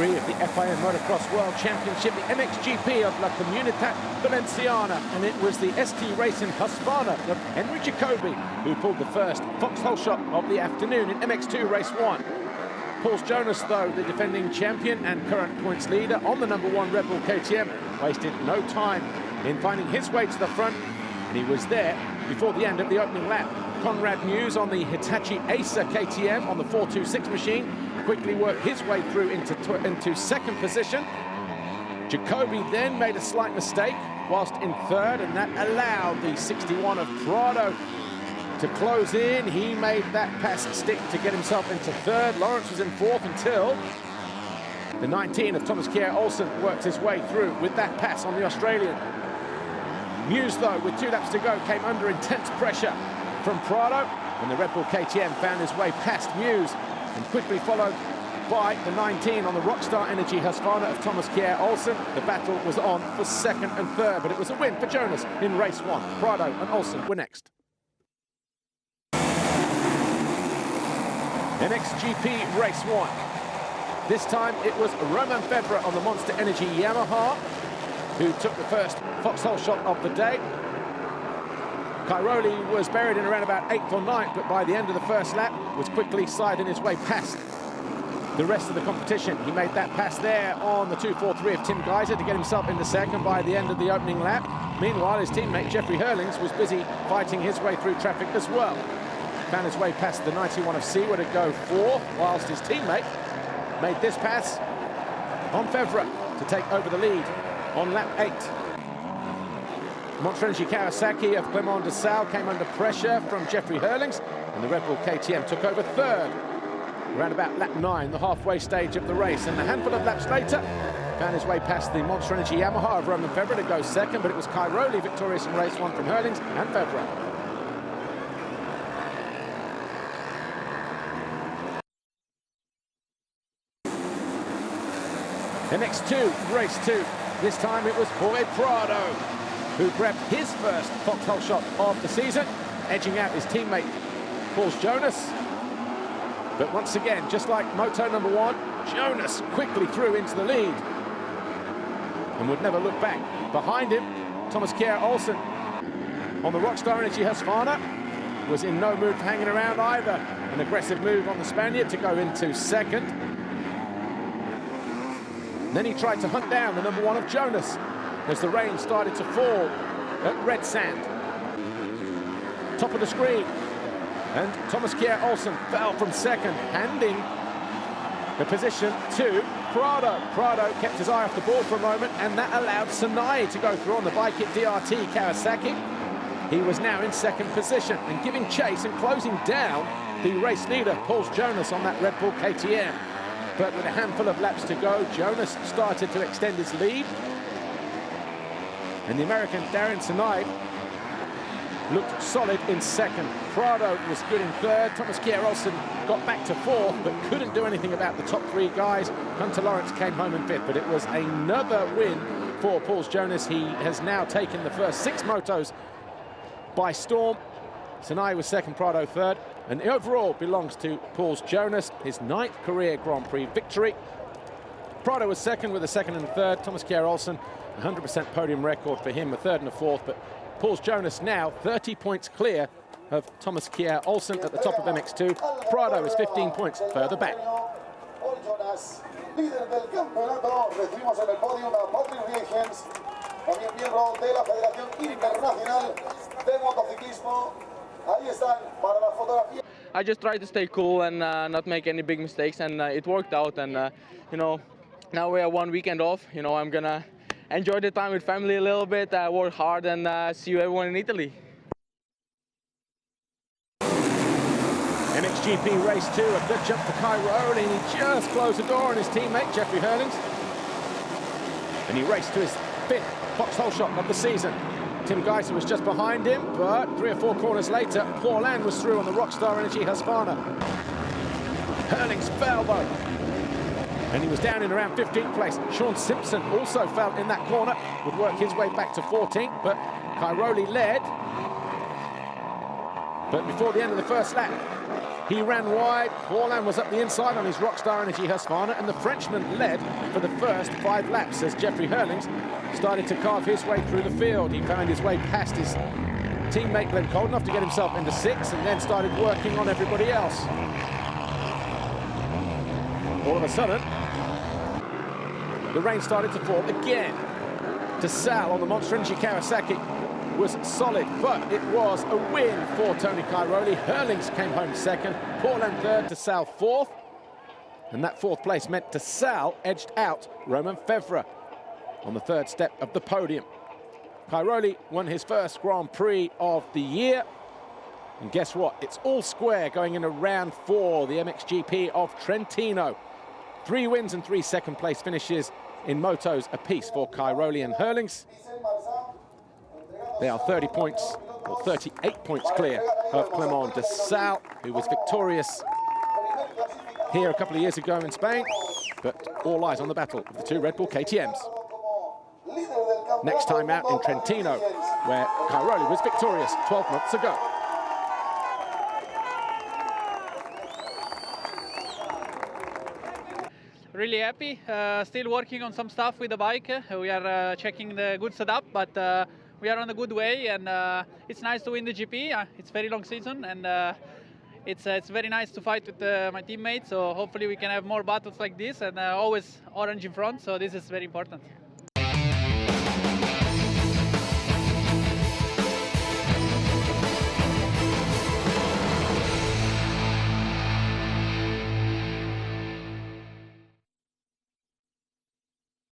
Grand Prix of the FIM Motocross World Championship, the MXGP of La Comunitat Valenciana, and it was the ST Racing Husqvarna of Henry Jacobi who pulled the first foxhole shot of the afternoon in MX2 Race 1. Paul Jonass, though, the defending champion and current points leader on the #1 Red Bull KTM, wasted no time in finding his way to the front, and he was there before the end of the opening lap. Conrad Muse on the Hitachi Acer KTM on the 426 machine quickly worked his way through into second position. Jacobi then made a slight mistake whilst in third, and that allowed the 61 of Prado to close in. He made that pass stick to get himself into third. Lawrence was in fourth until the 19 of Kjer Olsen worked his way through with that pass on the Australian. Muse, though, with 2 laps to go, came under intense pressure from Prado, and the Red Bull KTM found his way past Muse and quickly followed by the 19 on the Rockstar Energy Husqvarna of Kjer Olsen. The battle was on for second and third, but it was a win for Jonass in race 1. Prado and Olsen were next. MXGP race 1. This time it was Romain Febvre on the Monster Energy Yamaha who took the first foxhole shot of the day. Cairoli was buried in around about 8th or 9th, but by the end of the first lap was quickly sliding his way past the rest of the competition. He made that pass there on the 243 of Tim Geiser to get himself into second by the end of the opening lap. Meanwhile, his teammate Jeffrey Herlings was busy fighting his way through traffic as well. Found his way past the 91 of Sewa to go fourth, whilst his teammate made this pass on Febvre to take over the lead on lap 8. Monster Energy Kawasaki of Clement Desalle came under pressure from Jeffrey Herlings, and the Red Bull KTM took over third around about lap 9, the halfway stage of the race. And a handful of laps later, found his way past the Monster Energy Yamaha of Romain Febvre to go second, but it was Cairoli victorious in race 1 from Herlings and Febvre. MX2, race 2. This time it was Jorge Prado who grabbed his first foxhole shot of the season, edging out his teammate Paul Jonass. But once again, just like moto #1, Jonass quickly threw into the lead and would never look back. Behind him, Kjer Olsen on the Rockstar Energy Husqvarna was in no mood for hanging around either. An aggressive move on the Spaniard to go into second. Then he tried to hunt down the #1 of Jonass as the rain started to fall at Red Sand. Top of the screen, and Kjer Olsen fell from second, handing the position to Prado. Prado kept his eye off the ball for a moment, and that allowed Sanai to go through on the bike at DRT Kawasaki. He was now in second position and giving chase and closing down the race leader, Paul Jonass, on that Red Bull KTM. But with a handful of laps to go, Jonass started to extend his lead. And the American Darren Sanai looked solid in second. Prado was good in third. Kjer Olsen got back to fourth, but couldn't do anything about the top 3 guys. Hunter Lawrence came home in fifth, but it was another win for Paul Jonass. He has now taken the first 6 motos by storm. Sanai was second, Prado third, and the overall belongs to Paul Jonass, his 9th career Grand Prix victory. Prado was second with a second and a third. Kjer Olsen, 100% podium record for him, a third and a fourth, but Paul Jonass now 30 points clear of Kjer Olsen at the top of MX2. Prado is 15 points further back. Líder del campeonato, recibimos en el podio a Patrick Williams, también miembro de la Federación Internacional de Motociclismo. Ahí están para la fotografía. I just tried to stay cool and not make any big mistakes, and it worked out. And you know, now we have 1 weekend off. You know, I'm gonna enjoy the time with family a little bit, work hard, and see you everyone in Italy. MXGP race 2, a good jump for Cairoli, and he just closed the door on his teammate Jeffrey Herlings, and he raced to his 5th foxhole shot of the season. Tim Geiser was just behind him, but 3 or 4 corners later, Paulin was through on the Rockstar Energy Husqvarna. Herlings fell though, and he was down in around 15th place. Sean Simpson also fell in that corner, would work his way back to 14th, but Cairoli led. But before the end of the first lap, He ran wide. Paulin was up the inside on his Rockstar Energy Husqvarna, and the Frenchman led for the first 5 laps as Jeffrey Herlings started to carve his way through the field. He found his way past his teammate Glenn cold enough to get himself into 6, and then started working on everybody else. All of a sudden, the rain started to fall again. Desalle on the Monster Energy Kawasaki was solid, but it was a win for Tony Cairoli. Herlings came home 2nd, Paulin 3rd, Desalle 4th. And that 4th place meant Desalle edged out Romain Febvre on the 3rd step of the podium. Cairoli won his first Grand Prix of the year. And guess what? It's all square going into round 4, the MXGP of Trentino. 3 wins and 3 second-place finishes in motos apiece for Cairoli and Herlings. They are 30 points, or 38 points clear of Clement. Desalle, who was victorious here a couple of years ago in Spain, but all eyes on the battle of the 2 Red Bull KTMs. Next time out in Trentino, where Cairoli was victorious 12 months ago. Really happy, still working on some stuff with the bike. We are checking the good setup, but we are on a good way, and it's nice to win the GP. It's a very long season, and it's very nice to fight with my teammates, so hopefully we can have more battles like this, and always orange in front, so this is very important.